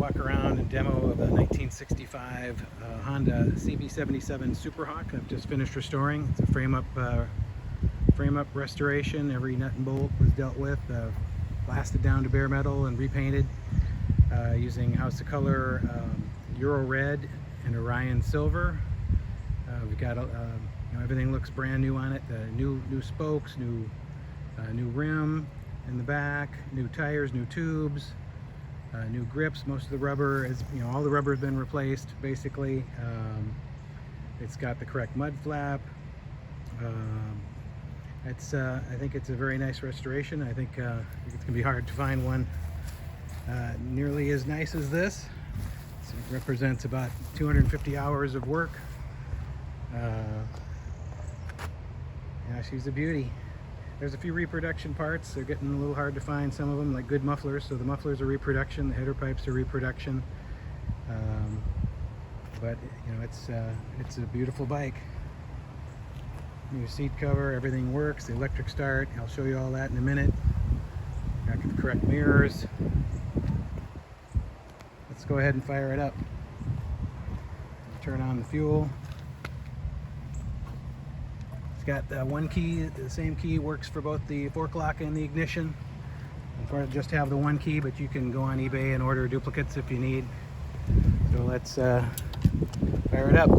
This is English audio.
walk around and demo of a 1965 Honda CB77 Superhawk. I've just finished restoring. It's a frame up restoration. Every nut and bolt was dealt with, blasted down to bare metal and repainted using House of Color Euro Red and Orion Silver. We've got everything looks brand new on it. New spokes, new rim in the back, new tires, new tubes, new grips. Most of the rubber is, all the rubber has been replaced basically. It's got the correct mud flap. I think it's a very nice restoration. I think it's gonna be hard to find one nearly as nice as this. So it represents about 250 hours of work. Yeah, she's a beauty. There's a few reproduction parts. They're getting a little hard to find, some of them, like good mufflers. So the mufflers are reproduction, the header pipes are reproduction. But it's a beautiful bike. New seat cover, everything works. The electric start, I'll show you all that in a minute. Got the correct mirrors. Let's go ahead and fire it up. Turn on the fuel. It's got one key. The same key works for both the fork lock and the ignition. Unfortunately, just have the one key, but you can go on eBay and order duplicates if you need. So let's fire it up.